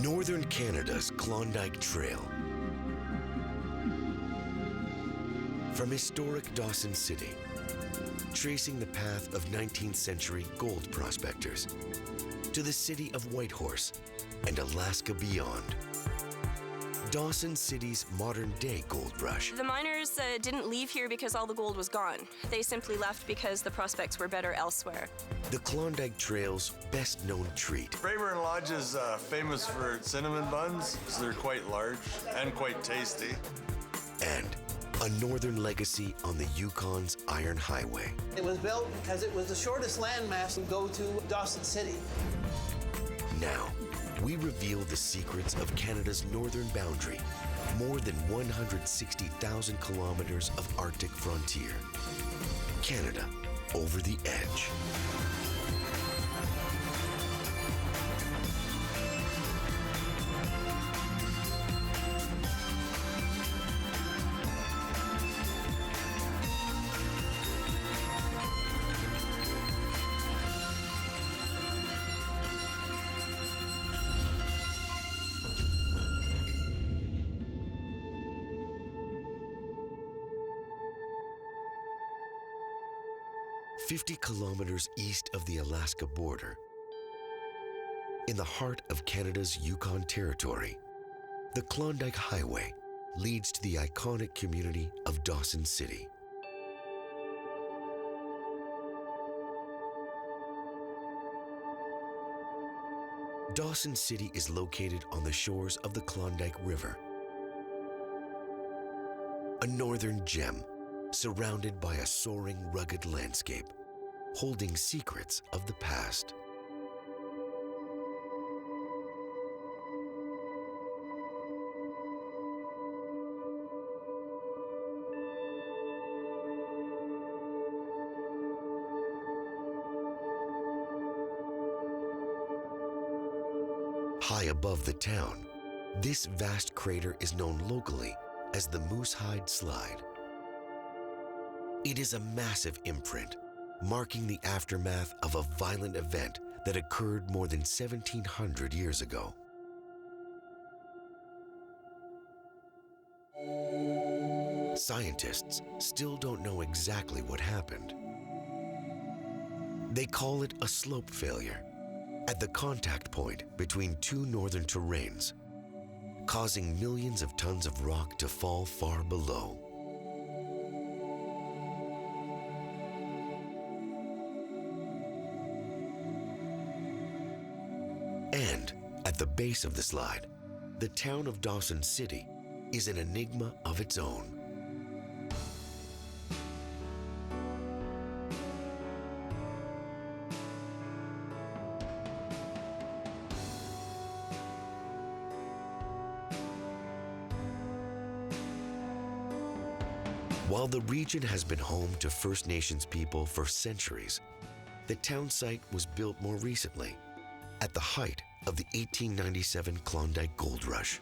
Northern Canada's Klondike Trail. From historic Dawson City, tracing the path of 19th century gold prospectors, to the city of Whitehorse and Alaska beyond. Dawson City's modern-day gold rush. The miners didn't leave here because all the gold was gone. They simply left because the prospects were better elsewhere. The Klondike Trail's best-known treat. Rayburn Lodge is famous for cinnamon buns, so they're quite large and quite tasty. And a northern legacy on the Yukon's Iron Highway. It was built because it was the shortest landmass to go to Dawson City. Now, we reveal the secrets of Canada's northern boundary, more than 160,000 kilometers of Arctic frontier. Canada, over the edge. "50 kilometers east of the Alaska border, in the heart of Canada's Yukon Territory, the Klondike Highway leads to the iconic community of Dawson City. Dawson City is located on the shores of the Klondike River, a northern gem surrounded by a soaring, rugged landscape, holding secrets of the past. High above the town, this vast crater is known locally as the Moosehide Slide. It is a massive imprint, marking the aftermath of a violent event that occurred more than 1,700 years ago. Scientists still don't know exactly what happened. They call it a slope failure at the contact point between two northern terrains, causing millions of tons of rock to fall far below. And at the base of the slide, the town of Dawson City is an enigma of its own. While the region has been home to First Nations people for centuries, the town site was built more recently, at the height of the 1897 Klondike Gold Rush.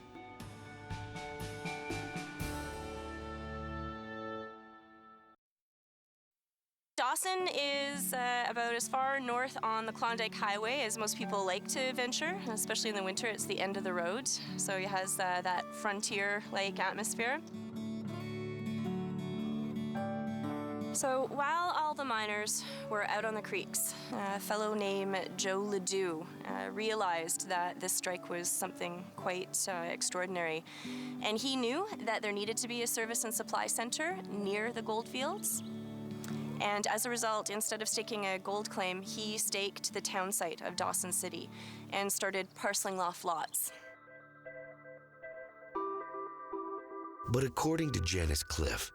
Dawson is about as far north on the Klondike Highway as most people like to venture, especially in the winter. It's the end of the road, so it has that frontier-like atmosphere. So while all the miners were out on the creeks, a fellow named Joe Ledoux realized that this strike was something quite extraordinary. And he knew that there needed to be a service and supply center near the gold fields. And as a result, instead of staking a gold claim, he staked the town site of Dawson City and started parceling off lots. But according to Janice Cliff,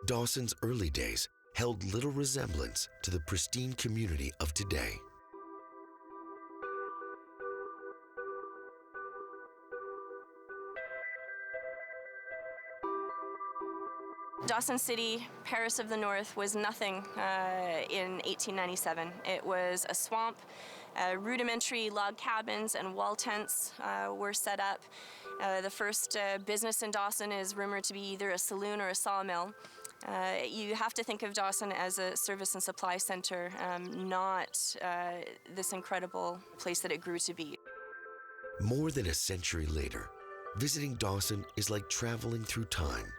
Dawson's early days held little resemblance to the pristine community of today. Dawson City, Paris of the North, was nothing in 1897. It was a swamp. Rudimentary log cabins and wall tents were set up. The first business in Dawson is rumored to be either a saloon or a sawmill. You have to think of Dawson as a service and supply center, not this incredible place that it grew to be. More than a century later, visiting Dawson is like traveling through time.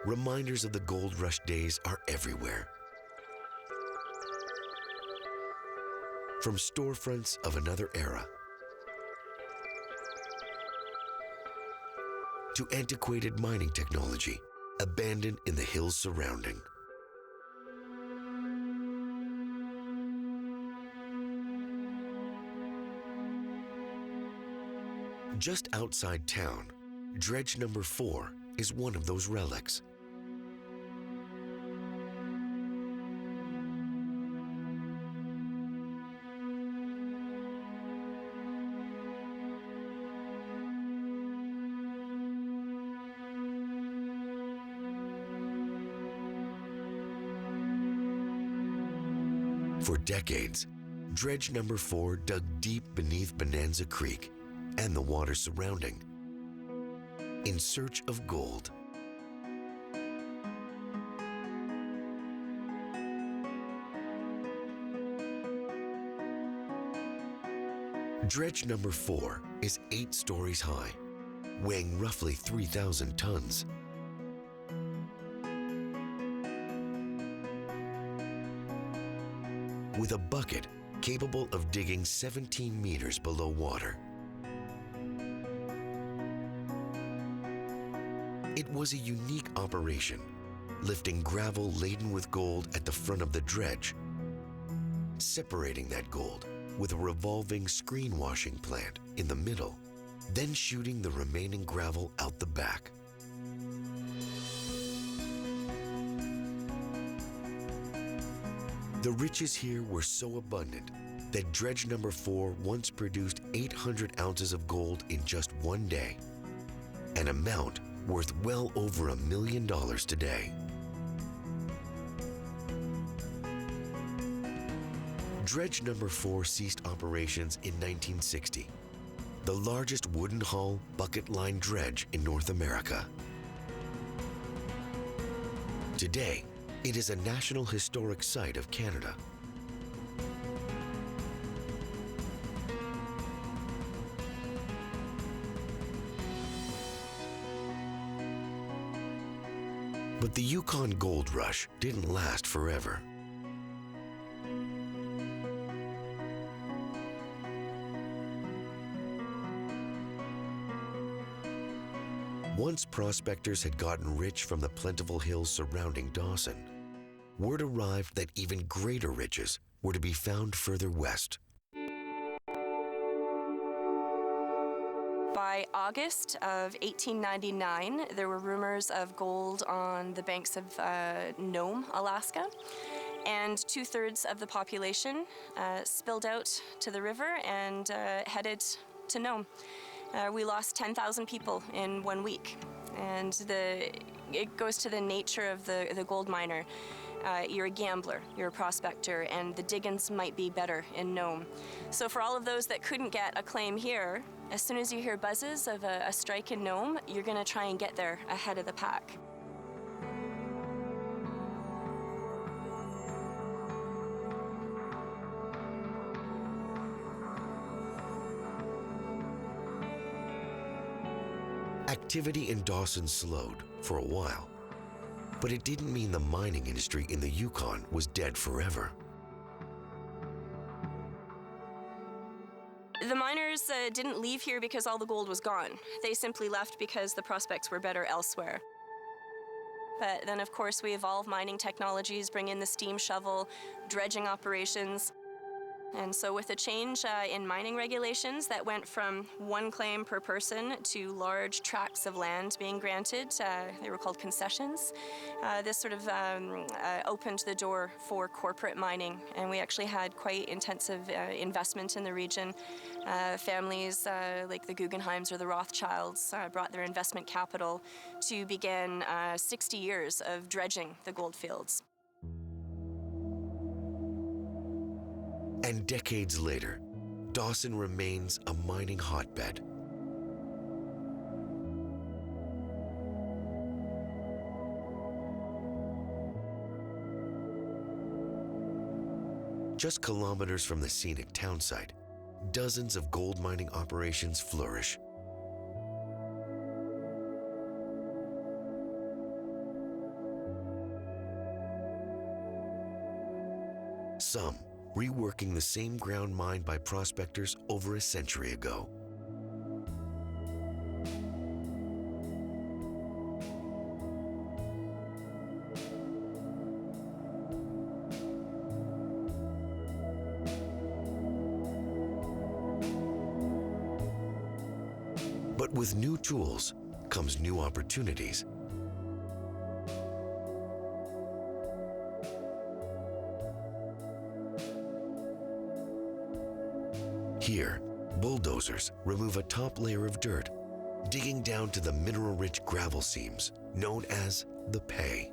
Reminders of the gold rush days are everywhere. From storefronts of another era to antiquated mining technology abandoned in the hills surrounding. Just outside town, Dredge Number 4 is one of those relics. For decades, Dredge Number 4 dug deep beneath Bonanza Creek and the water surrounding in search of gold. Dredge Number 4 is 8 stories high, weighing roughly 3,000 tons. With a bucket capable of digging 17 meters below water. It was a unique operation, lifting gravel laden with gold at the front of the dredge, separating that gold with a revolving screen washing plant in the middle, then shooting the remaining gravel out the back. The riches here were so abundant that Dredge Number 4 once produced 800 ounces of gold in just one day, an amount worth well over $1 million today. Dredge Number 4 ceased operations in 1960, the largest wooden hull bucket-line dredge in North America. Today, it is a National Historic Site of Canada. But the Yukon Gold Rush didn't last forever. Once prospectors had gotten rich from the plentiful hills surrounding Dawson, word arrived that even greater riches were to be found further west. By August of 1899, there were rumors of gold on the banks of Nome, Alaska, and 2/3 of the population spilled out to the river and headed to Nome. We lost 10,000 people in 1 week, and it goes to the nature of the gold miner. You're a gambler, you're a prospector, and the diggings might be better in Nome. So for all of those that couldn't get a claim here, as soon as you hear buzzes of a strike in Nome, you're going to try and get there ahead of the pack. Activity in Dawson slowed for a while, but it didn't mean the mining industry in the Yukon was dead forever. The miners didn't leave here because all the gold was gone. They simply left because the prospects were better elsewhere. But then, of course, we evolve mining technologies, bring in the steam shovel, dredging operations. And so with a change in mining regulations that went from 1 claim per person to large tracts of land being granted, they were called concessions, this sort of opened the door for corporate mining. And we actually had quite intensive investment in the region. Families like the Guggenheims or the Rothschilds brought their investment capital to begin 60 years of dredging the gold fields. And decades later, Dawson remains a mining hotbed. Just kilometers from the scenic townsite, dozens of gold mining operations flourish. Some reworking the same ground mined by prospectors over a century ago. But with new tools comes new opportunities. Here, bulldozers remove a top layer of dirt, digging down to the mineral-rich gravel seams known as the pay.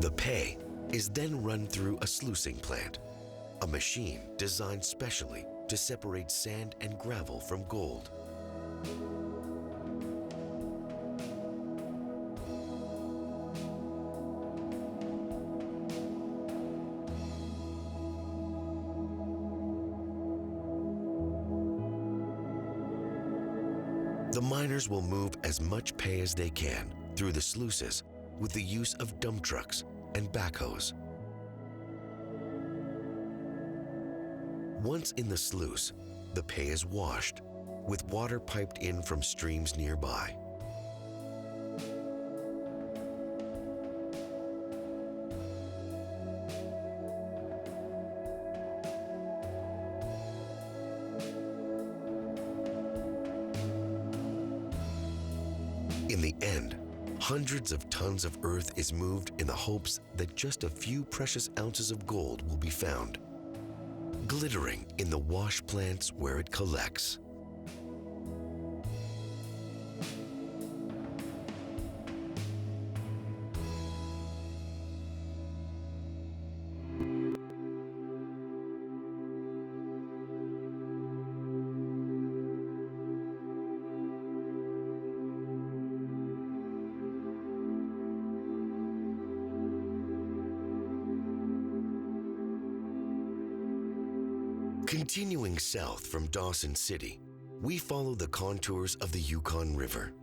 The pay is then run through a sluicing plant, a machine designed specially to separate sand and gravel from gold. The miners will move as much pay as they can through the sluices with the use of dump trucks and backhoes. Once in the sluice, the pay is washed, with water piped in from streams nearby. In the end, hundreds of tons of earth is moved in the hopes that just a few precious ounces of gold will be found, glittering in the wash plants where it collects. Continuing south from Dawson City, we follow the contours of the Yukon River.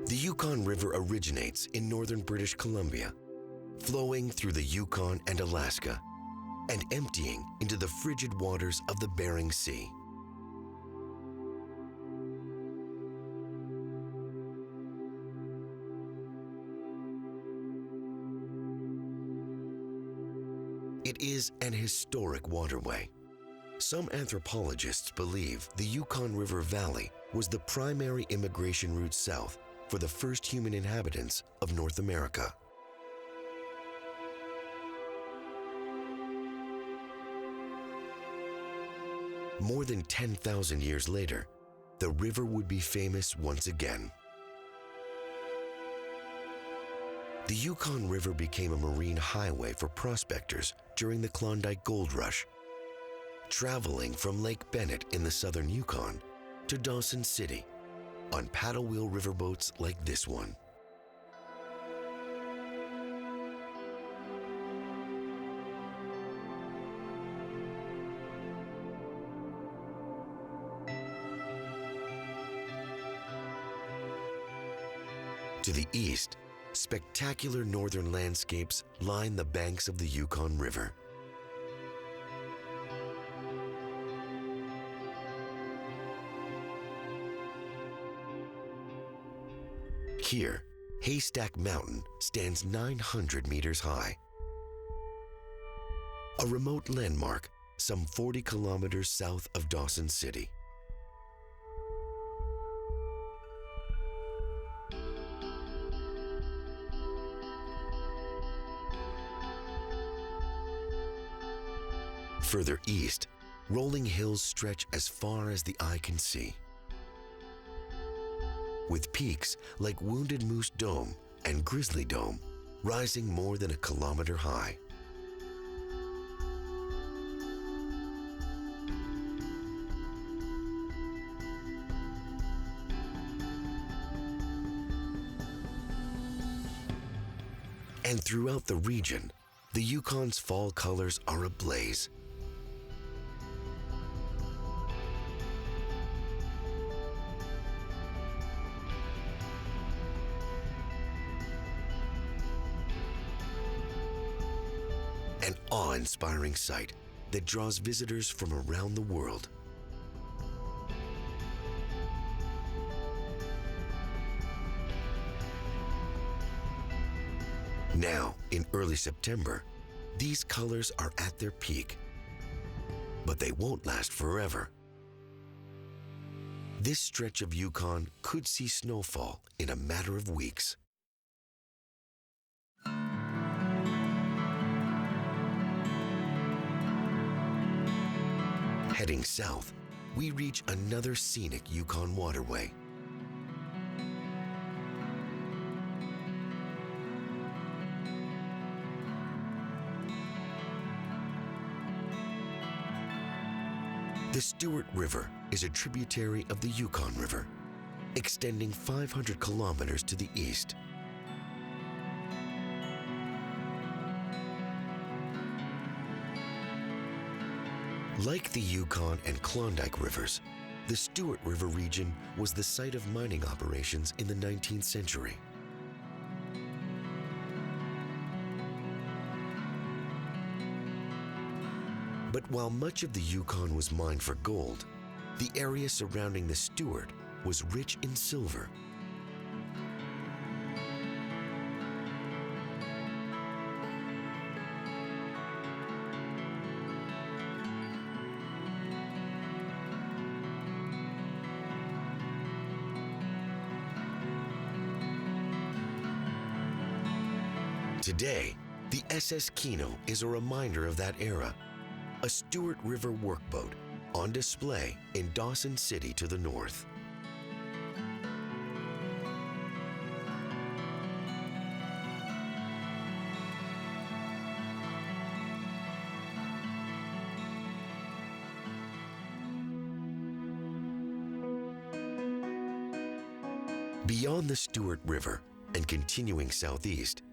The Yukon River originates in northern British Columbia, flowing through the Yukon and Alaska, and emptying into the frigid waters of the Bering Sea. It is an historic waterway. Some anthropologists believe the Yukon River Valley was the primary immigration route south for the first human inhabitants of North America. More than 10,000 years later, the river would be famous once again. The Yukon River became a marine highway for prospectors during the Klondike Gold Rush, traveling from Lake Bennett in the southern Yukon to Dawson City on paddle wheel riverboats like this one. To the east, spectacular northern landscapes line the banks of the Yukon River. Here, Haystack Mountain stands 900 meters high. A remote landmark some 40 kilometers south of Dawson City. Further east, rolling hills stretch as far as the eye can see, with peaks like Wounded Moose Dome and Grizzly Dome rising more than a kilometer high. And throughout the region, the Yukon's fall colors are ablaze. An awe-inspiring sight that draws visitors from around the world. Now, in early September, these colors are at their peak, but they won't last forever. This stretch of Yukon could see snowfall in a matter of weeks. Heading south, we reach another scenic Yukon waterway. The Stewart River is a tributary of the Yukon River, extending 500 kilometers to the east. Like the Yukon and Klondike rivers, the Stewart River region was the site of mining operations in the 19th century. But while much of the Yukon was mined for gold, the area surrounding the Stewart was rich in silver. Today, the SS Kino is a reminder of that era, a Stewart River workboat on display in Dawson City to the north. Beyond the Stewart River and continuing southeast,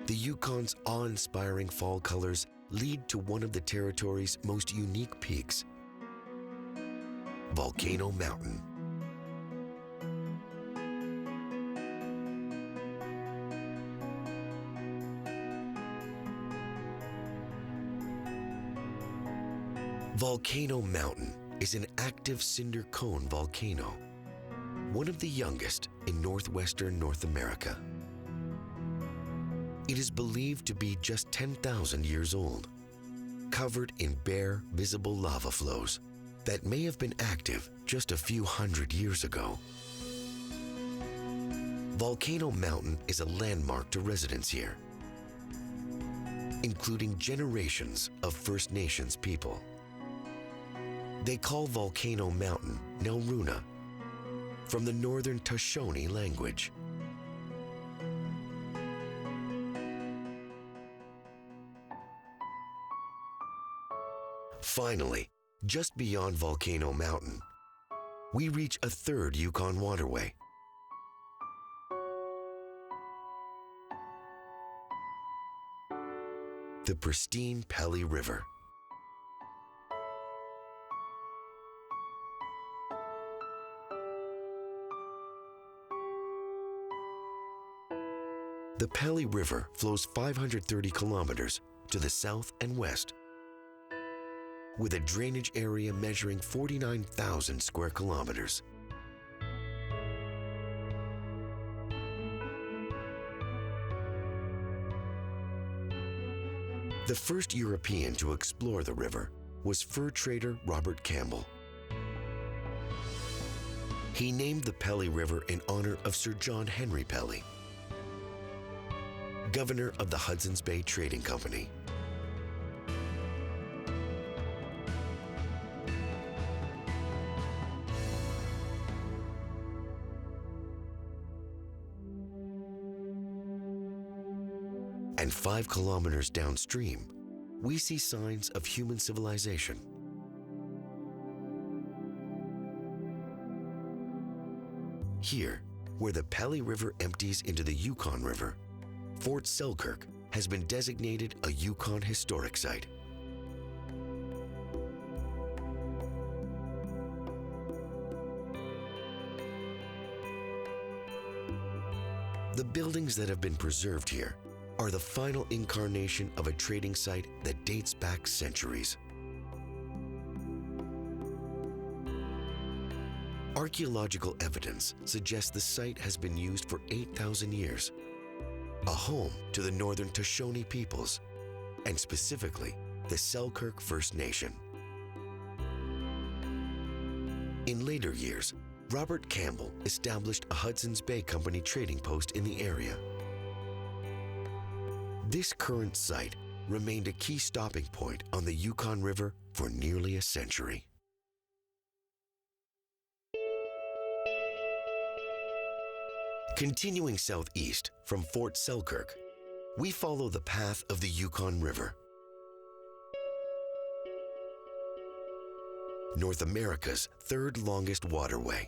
the Yukon's awe-inspiring fall colors lead to one of the territory's most unique peaks, Volcano Mountain. Volcano Mountain is an active cinder cone volcano, one of the youngest in northwestern North America. It is believed to be just 10,000 years old, covered in bare, visible lava flows that may have been active just a few hundred years ago. Volcano Mountain is a landmark to residents here, including generations of First Nations people. They call Volcano Mountain Nelruna, from the Northern Shoshone language. Finally, just beyond Volcano Mountain, we reach a third Yukon waterway. The pristine Pelly River. The Pelly River flows 530 kilometers to the south and west, with a drainage area measuring 49,000 square kilometers. The first European to explore the river was fur trader Robert Campbell. He named the Pelly River in honor of Sir John Henry Pelly, governor of the Hudson's Bay Trading Company. And 5 kilometers downstream, we see signs of human civilization. Here, where the Pelly River empties into the Yukon River, Fort Selkirk has been designated a Yukon Historic Site. The buildings that have been preserved here are the final incarnation of a trading site that dates back centuries. Archaeological evidence suggests the site has been used for 8,000 years, a home to the northern Shoshone peoples, and specifically the Selkirk First Nation. In later years, Robert Campbell established a Hudson's Bay Company trading post in the area. This current site remained a key stopping point on the Yukon River for nearly a century. Continuing southeast from Fort Selkirk, we follow the path of the Yukon River. North America's third longest waterway.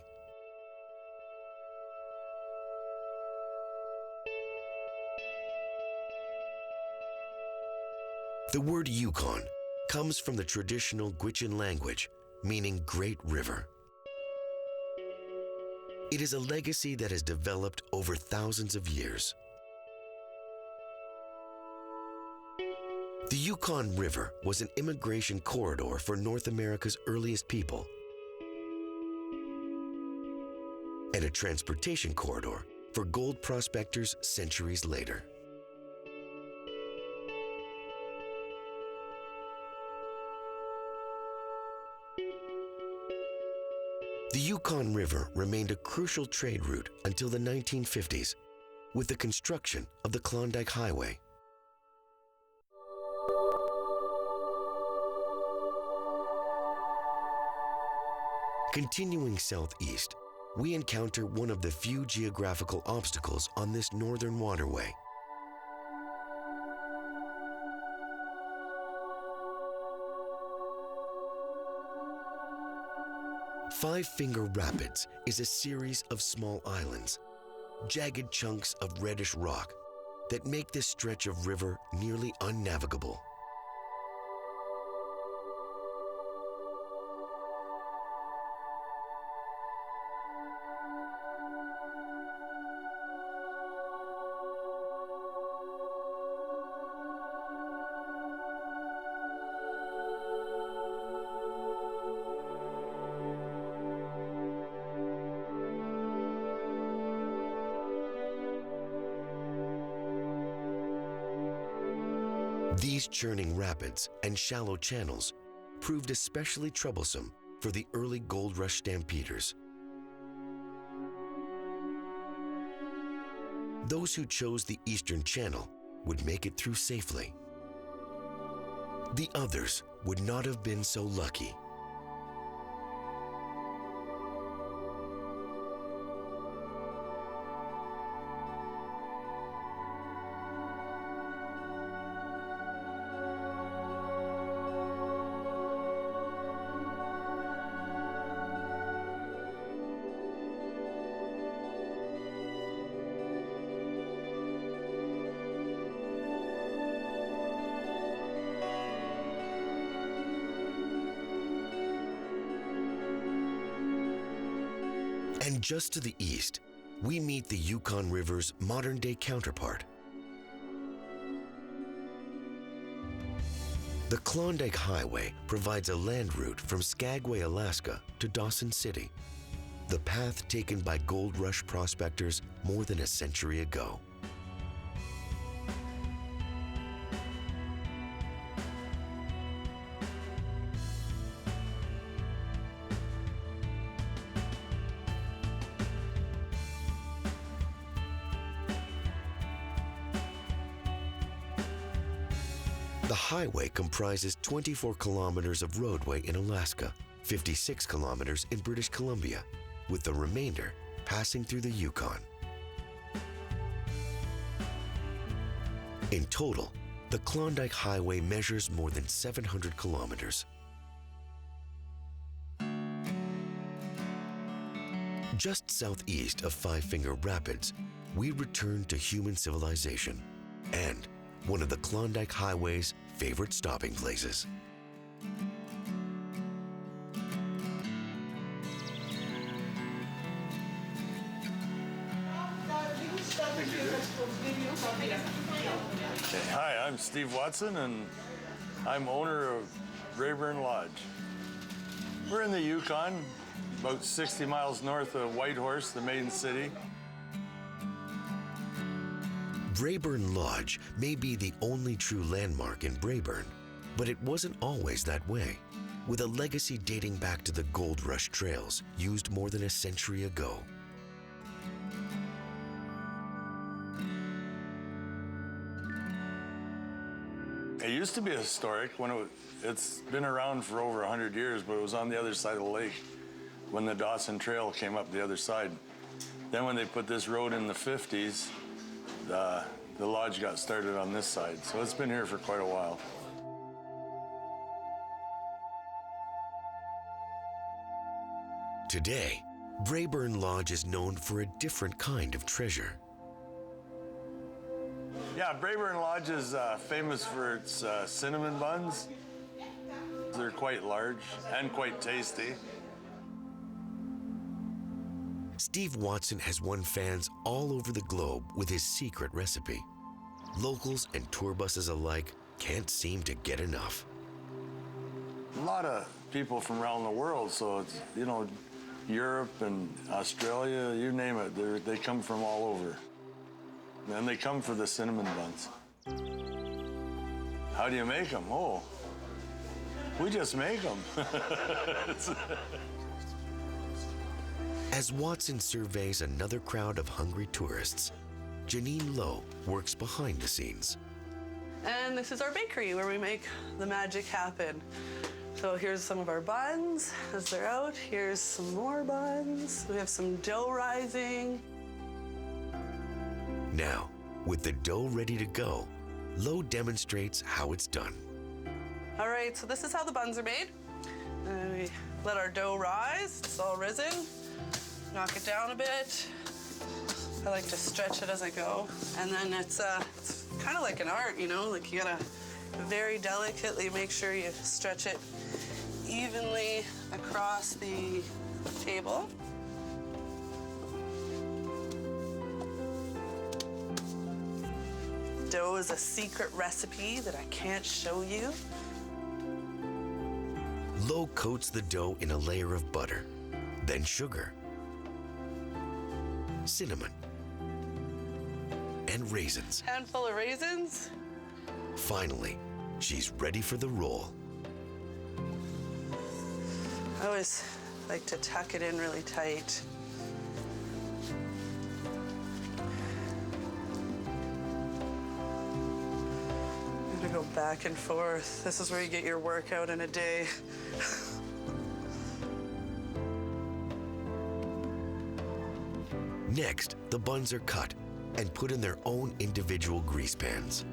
The word Yukon comes from the traditional Gwich'in language, meaning Great River. It is a legacy that has developed over thousands of years. The Yukon River was an immigration corridor for North America's earliest people and a transportation corridor for gold prospectors centuries later. The Yukon River remained a crucial trade route until the 1950s with the construction of the Klondike Highway. Continuing southeast, we encounter one of the few geographical obstacles on this northern waterway. Five Finger Rapids is a series of small islands, jagged chunks of reddish rock that make this stretch of river nearly unnavigable. These churning rapids and shallow channels proved especially troublesome for the early gold rush stampeders. Those who chose the eastern channel would make it through safely. The others would not have been so lucky. And just to the east, we meet the Yukon River's modern-day counterpart. The Klondike Highway provides a land route from Skagway, Alaska to Dawson City, the path taken by gold rush prospectors more than a century ago. The highway comprises 24 kilometers of roadway in Alaska, 56 kilometers in British Columbia, with the remainder passing through the Yukon. In total, the Klondike Highway measures more than 700 kilometers. Just southeast of Five Finger Rapids, we return to human civilization and one of the Klondike Highway's favorite stopping places. Hi, I'm Steve Watson, and I'm owner of Braeburn Lodge. We're in the Yukon, about 60 miles north of Whitehorse, the main city. Braeburn Lodge may be the only true landmark in Braeburn, but it wasn't always that way, with a legacy dating back to the gold rush trails used more than a century ago. It used to be historic when it's been around for over 100 years, but it was on the other side of the lake when the Dawson Trail came up the other side. Then when they put this road in the 50s, the lodge got started on this side. So it's been here for quite a while. Today, Braeburn Lodge is known for a different kind of treasure. Yeah, Braeburn Lodge is famous for its cinnamon buns. They're quite large and quite tasty. Steve Watson has won fans all over the globe with his secret recipe. Locals and tour buses alike can't seem to get enough. A lot of people from around the world, so it's, you know, Europe and Australia, you name it, they come from all over. And they come for the cinnamon buns. How do you make them? Oh, we just make them. As Watson surveys another crowd of hungry tourists, Janine Lowe works behind the scenes. And this is our bakery where we make the magic happen. So here's some of our buns as they're out. Here's some more buns. We have some dough rising. Now, with the dough ready to go, Lowe demonstrates how it's done. All right, so this is how the buns are made. We let our dough rise. It's all risen. Knock it down a bit. I like to stretch it as I go. And then it's kind of like an art, you know? Like you gotta very delicately make sure you stretch it evenly across the table. Dough is a secret recipe that I can't show you. Lowe coats the dough in a layer of butter, then sugar, cinnamon, and raisins. Handful of raisins. Finally, she's ready for the roll. I always like to tuck it in really tight. I'm gonna go back and forth. This is where you get your workout in a day. Next, the buns are cut and put in their own individual grease pans.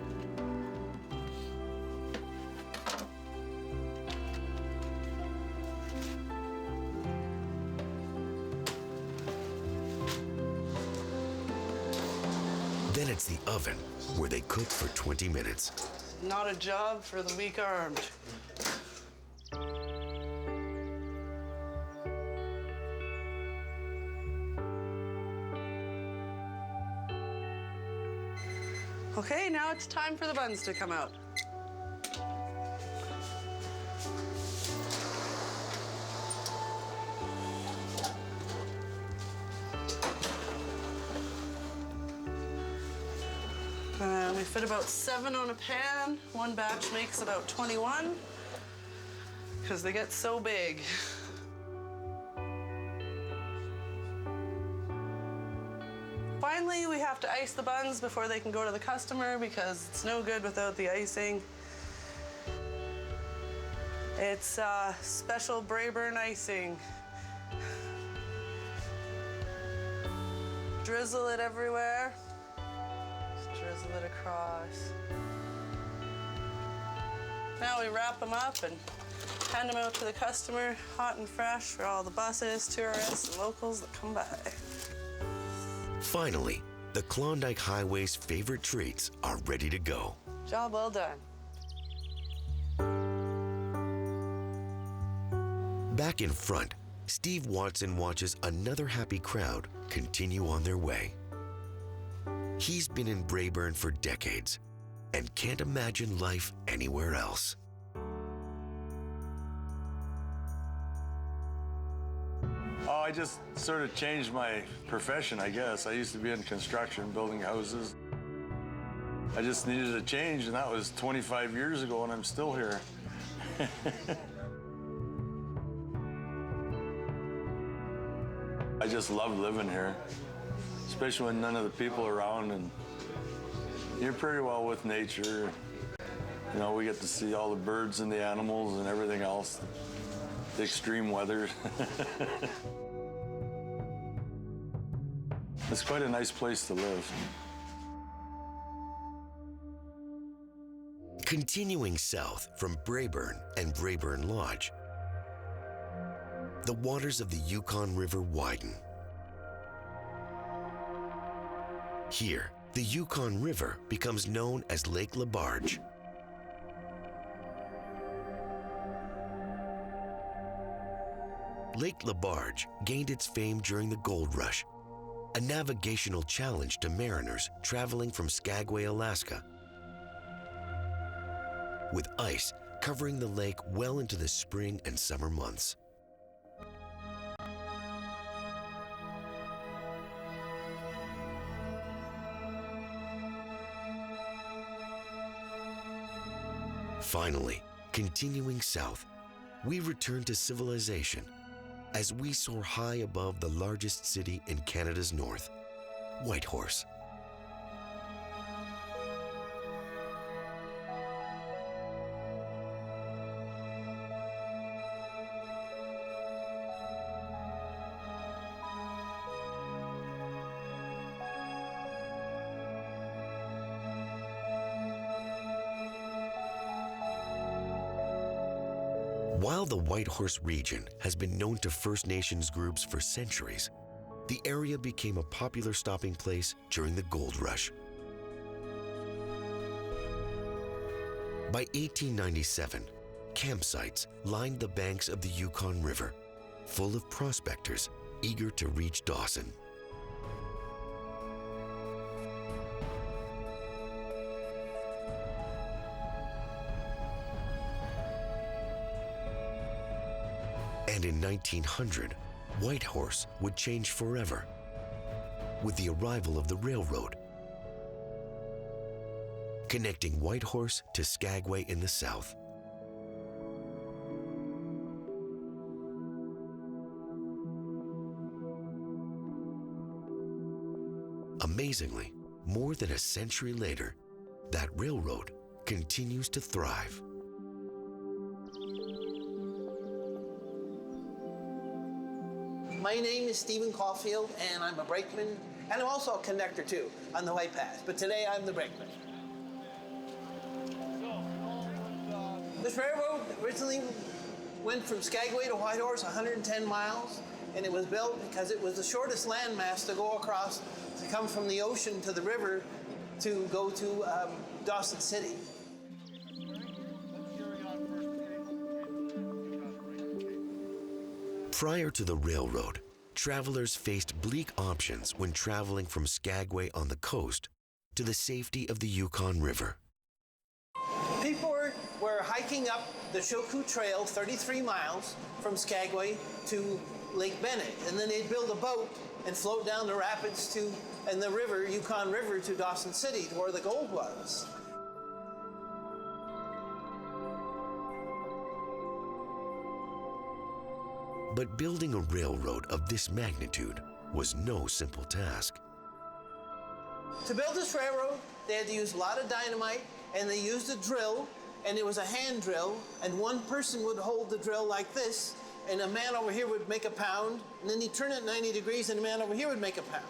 Then it's the oven, where they cook for 20 minutes. Not a job for the weak-armed. Okay, now it's time for the buns to come out. We fit about 7 on a pan. One batch makes about 21 because they get so big. Finally, we have to ice the buns before they can go to the customer because it's no good without the icing. It's special Braeburn icing. Drizzle it everywhere. Drizzle it across. Now we wrap them up and hand them out to the customer, hot and fresh for all the buses, tourists, and locals that come by. Finally, the Klondike Highway's favorite treats are ready to go. Job well done. Back in front, Steve Watson watches another happy crowd continue on their way. He's been in Braeburn for decades and can't imagine life anywhere else. Oh, I just sort of changed my profession, I guess. I used to be in construction, building houses. I just needed a change, and that was 25 years ago, and I'm still here. I just love living here, especially when none of the people are around, and you're pretty well with nature. You know, we get to see all the birds and the animals and everything else, the extreme weather. It's quite a nice place to live. Continuing south from Braeburn and Braeburn Lodge, the waters of the Yukon River widen. Here, the Yukon River becomes known as Lake Labarge. Lake Labarge gained its fame during the gold rush, a navigational challenge to mariners traveling from Skagway, Alaska. With ice covering the lake well into the spring and summer months. Finally, continuing south, we return to civilization as we soar high above the largest city in Canada's north, Whitehorse. While the Whitehorse region has been known to First Nations groups for centuries, the area became a popular stopping place during the gold rush. By 1897, campsites lined the banks of the Yukon River, full of prospectors eager to reach Dawson. And in 1900, Whitehorse would change forever with the arrival of the railroad, connecting Whitehorse to Skagway in the south. Amazingly, more than a century later, that railroad continues to thrive. My name is Stephen Caulfield, and I'm a brakeman, and I'm also a conductor too on the White Pass, but today I'm the brakeman. This railroad originally went from Skagway to Whitehorse, 110 miles, and it was built because it was the shortest landmass to go across, to come from the ocean to the river to go to Dawson City. Prior to the railroad, travelers faced bleak options when traveling from Skagway on the coast to the safety of the Yukon River. People were hiking up the Shoku Trail 33 miles from Skagway to Lake Bennett, and then they'd build a boat and float down the rapids and the river, Yukon River, to Dawson City, to where the gold was. But building a railroad of this magnitude was no simple task. To build this railroad, they had to use a lot of dynamite, and they used a drill, and it was a hand drill, and one person would hold the drill like this, and a man over here would make a pound, and then he'd turn it 90 degrees, and a man over here would make a pound.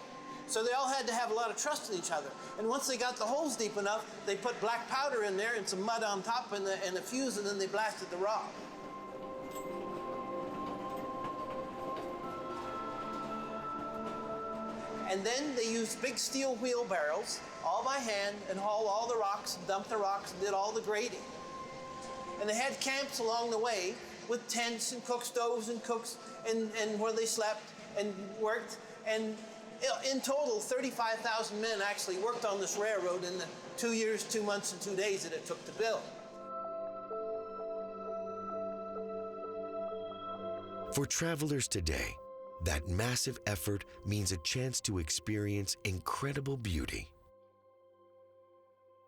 So they all had to have a lot of trust in each other. And once they got the holes deep enough, they put black powder in there and some mud on top and the fuse, and then they blasted the rock. And then they used big steel wheelbarrows, all by hand, and hauled all the rocks, and dumped the rocks, and did all the grading. And they had camps along the way with tents and cook stoves and cooks and where they slept and worked. And in total, 35,000 men actually worked on this railroad in the 2 years, 2 months, and 2 days that it took to build. For travelers today, that massive effort means a chance to experience incredible beauty.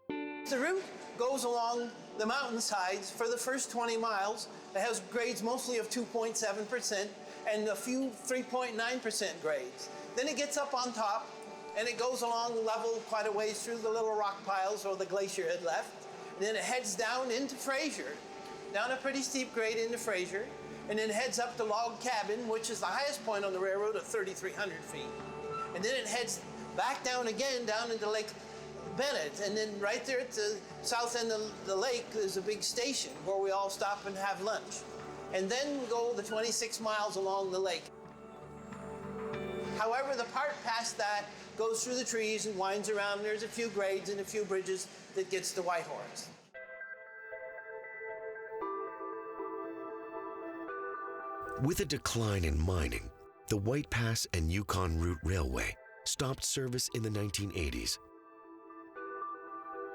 The route goes along the mountainsides for the first 20 miles. It has grades mostly of 2.7% and a few 3.9% grades. Then it gets up on top and it goes along level quite a ways through the little rock piles or the glacier had left. And then it heads down into Fraser, down a pretty steep grade into Fraser, and then heads up to Log Cabin, which is the highest point on the railroad at 3,300 feet. And then it heads back down again, down into Lake Bennett. And then right there at the south end of the lake, there's a big station where we all stop and have lunch. And then we go the 26 miles along the lake. However, the part past that goes through the trees and winds around, and there's a few grades and a few bridges that gets to Whitehorse. With a decline in mining, the White Pass and Yukon Route Railway stopped service in the 1980s.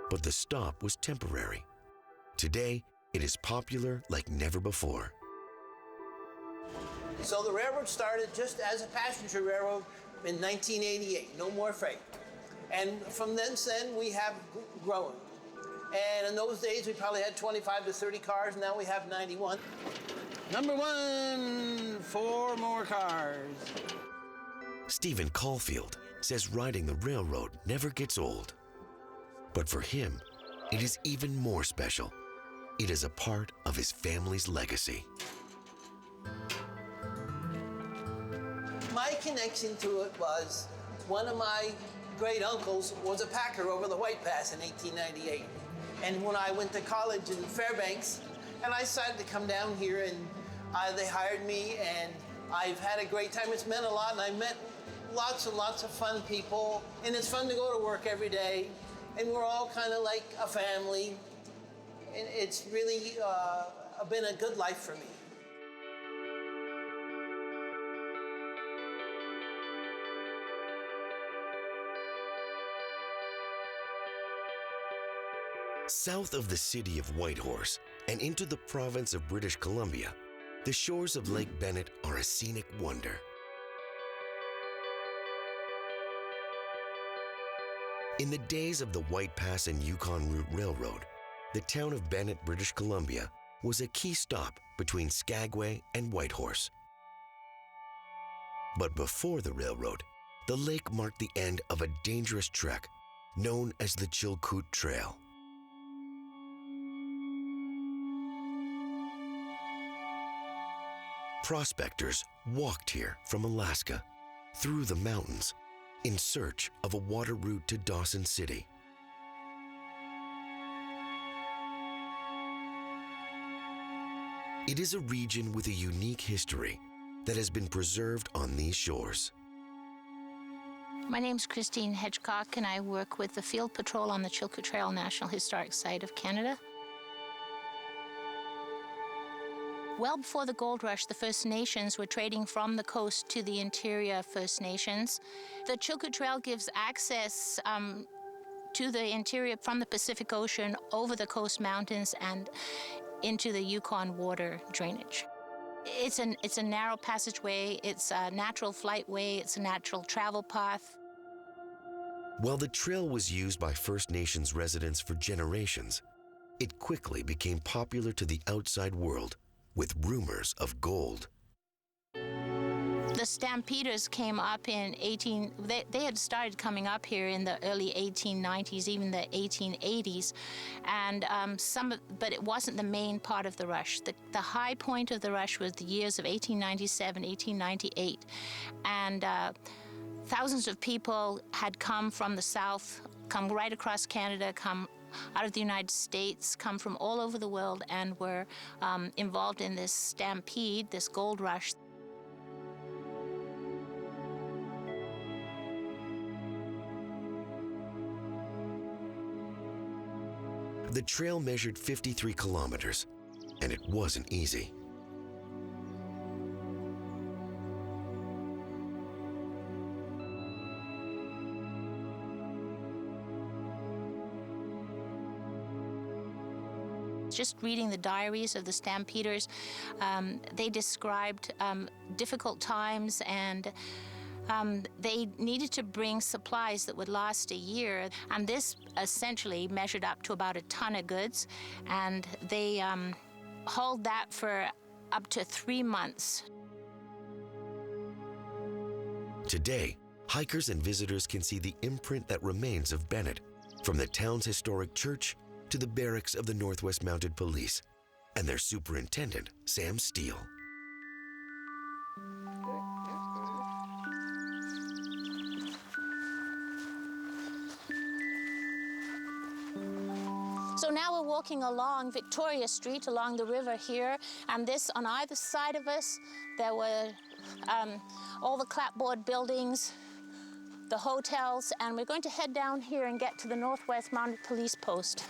But the stop was temporary. Today, it is popular like never before. So the railroad started just as a passenger railroad in 1988, no more freight. And from then we have grown. And in those days, we probably had 25 to 30 cars, now we have 91. Number 1, 4 more cars. Stephen Caulfield says riding the railroad never gets old. But for him, it is even more special. It is a part of his family's legacy. My connection to it was one of my great uncles was a packer over the White Pass in 1898. And when I went to college in Fairbanks, and I decided to come down here, and they hired me, and I've had a great time. It's meant a lot, and I met lots and lots of fun people, and it's fun to go to work every day, and we're all kind of like a family, and it's really been a good life for me. South of the city of Whitehorse and into the province of British Columbia, the shores of Lake Bennett are a scenic wonder. In the days of the White Pass and Yukon Route Railroad, the town of Bennett, British Columbia, was a key stop between Skagway and Whitehorse. But before the railroad, the lake marked the end of a dangerous trek known as the Chilkoot Trail. Prospectors walked here from Alaska, through the mountains, in search of a water route to Dawson City. It is a region with a unique history that has been preserved on these shores. My name's Christine Hedgecock, and I work with the Field Patrol on the Chilkoot Trail National Historic Site of Canada. Well before the gold rush, the First Nations were trading from the coast to the interior First Nations. The Chilkoot Trail gives access to the interior from the Pacific Ocean, over the coast mountains, and into the Yukon water drainage. It's a narrow passageway, it's a natural flightway, it's a natural travel path. While the trail was used by First Nations residents for generations, it quickly became popular to the outside world with rumors of gold. The Stampeders came up in they had started coming up here in the early 1890s, even the 1880s, and but it wasn't the main part of the rush. The high point of the rush was the years of 1897, 1898, and Thousands of people had come from the south, come right across Canada, come out of the United States, come from all over the world, and were involved in this stampede, this gold rush. The trail measured 53 kilometers, and it wasn't easy. Just reading the diaries of the stampeders, they described difficult times, and they needed to bring supplies that would last a year, and this essentially measured up to about a ton of goods, and they hauled that for up to 3 months. Today, hikers and visitors can see the imprint that remains of Bennett, from the town's historic church to the barracks of the Northwest Mounted Police and their superintendent, Sam Steele. So now we're walking along Victoria Street, along the river here, and this, on either side of us, there were all the clapboard buildings, the hotels, and we're going to head down here and get to the Northwest Mounted Police Post.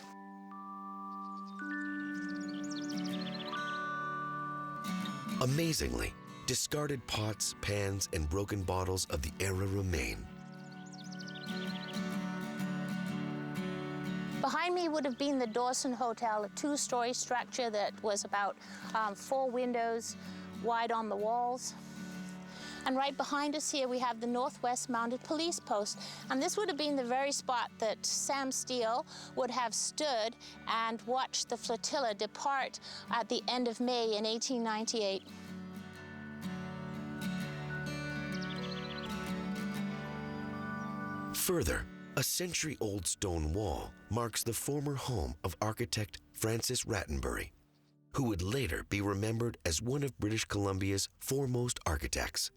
Amazingly, discarded pots, pans, and broken bottles of the era remain. Behind me would have been the Dawson Hotel, a 2-story structure that was about 4 windows wide on the walls. And right behind us here we have the Northwest Mounted Police Post. And this would have been the very spot that Sam Steele would have stood and watched the flotilla depart at the end of May in 1898. Further, a century-old stone wall marks the former home of architect Francis Rattenbury, who would later be remembered as one of British Columbia's foremost architects.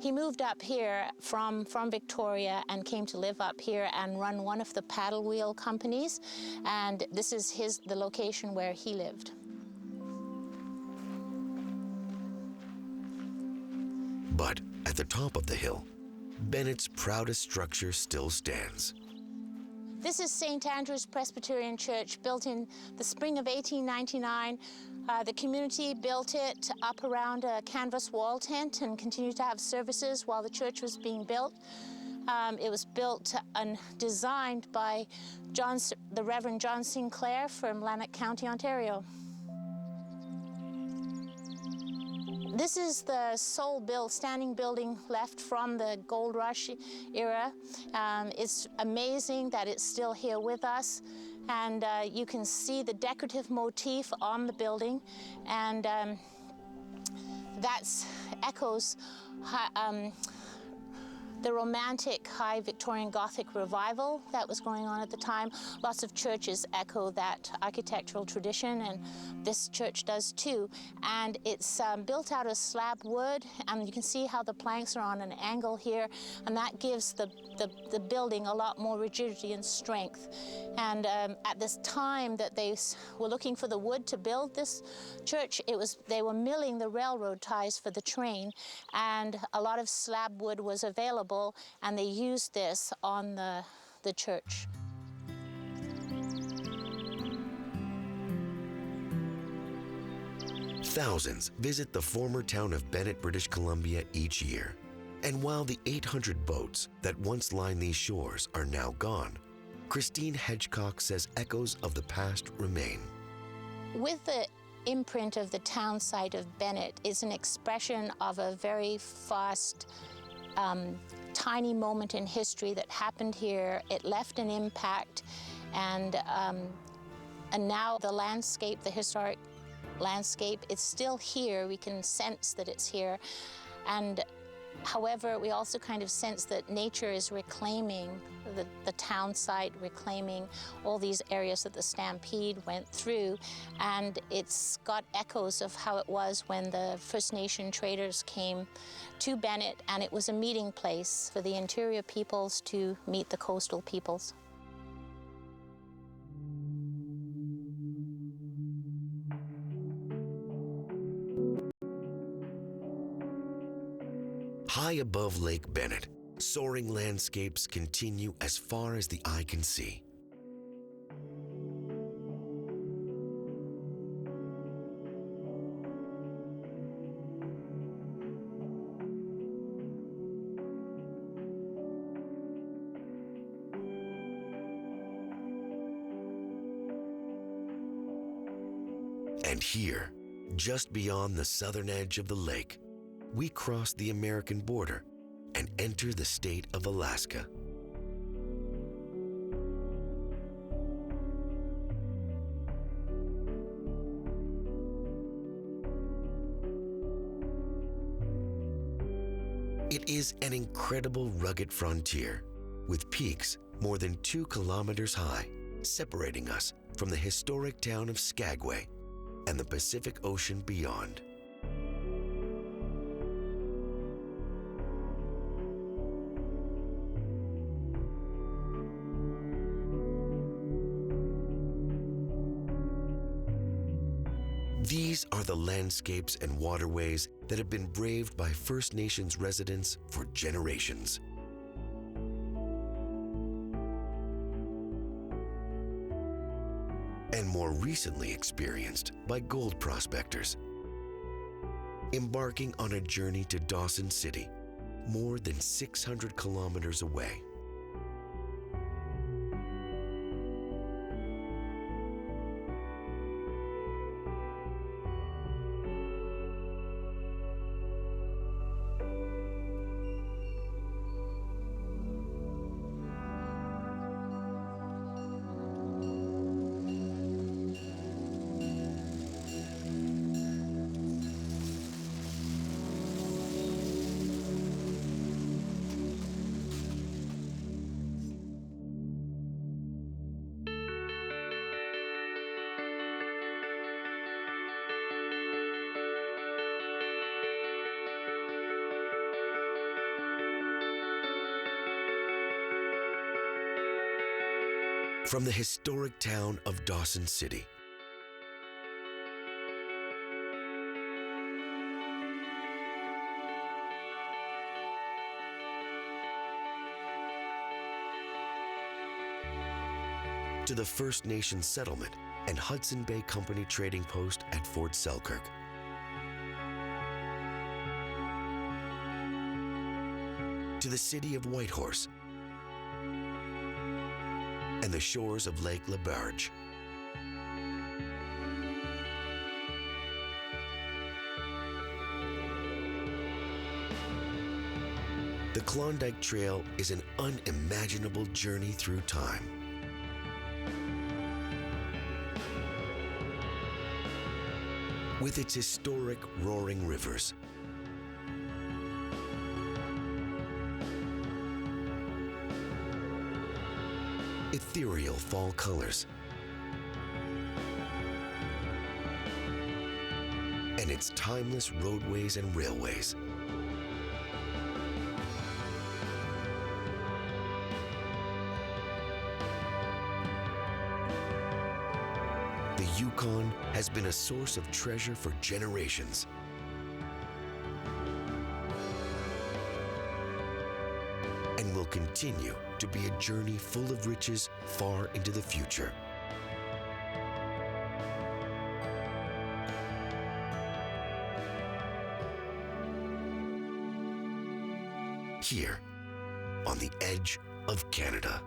He moved up here from Victoria and came to live up here and run one of the paddle wheel companies, and this is the location where he lived. But at the top of the hill, Bennett's proudest structure still stands. This is St. Andrew's Presbyterian Church, built in the spring of 1899. The community built it up around a canvas wall tent and continued to have services while the church was being built. It was built and designed by the Reverend John Sinclair from Lanark County, Ontario. This is the sole standing building left from the Gold Rush era. It's amazing that it's still here with us. And you can see the decorative motif on the building. And that echoes the romantic high Victorian Gothic revival that was going on at the time. Lots of churches echo that architectural tradition, and this church does too. And it's built out of slab wood, and you can see how the planks are on an angle here, and that gives the building a lot more rigidity and strength. And at this time that they were looking for the wood to build this church, they were milling the railroad ties for the train, and a lot of slab wood was available, and they used this on the church. Thousands visit the former town of Bennett, British Columbia each year. And while the 800 boats that once lined these shores are now gone, Christine Hedgecock says echoes of the past remain. With the imprint of the town site of Bennett is an expression of a very fast, tiny moment in history that happened here. It left an impact, and now the landscape, the historic landscape, it's still here. We can sense that it's here, and However, we also kind of sense that nature is reclaiming the town site, reclaiming all these areas that the stampede went through, and it's got echoes of how it was when the First Nation traders came to Bennett, and it was a meeting place for the interior peoples to meet the coastal peoples. High above Lake Bennett, soaring landscapes continue as far as the eye can see. And here, just beyond the southern edge of the lake, we cross the American border and enter the state of Alaska. It is an incredible rugged frontier with peaks more than 2 kilometers high, separating us from the historic town of Skagway and the Pacific Ocean beyond. These are the landscapes and waterways that have been braved by First Nations residents for generations. And more recently experienced by gold prospectors, embarking on a journey to Dawson City, more than 600 kilometers away. From the historic town of Dawson City, to the First Nations settlement and Hudson Bay Company trading post at Fort Selkirk, to the city of Whitehorse and the shores of Lake LaBarge. The Klondike Trail is an unimaginable journey through time. With its historic roaring rivers, ethereal fall colors, and its timeless roadways and railways. The Yukon has been a source of treasure for generations. And will continue to be a journey full of riches far into the future. Here, on the edge of Canada.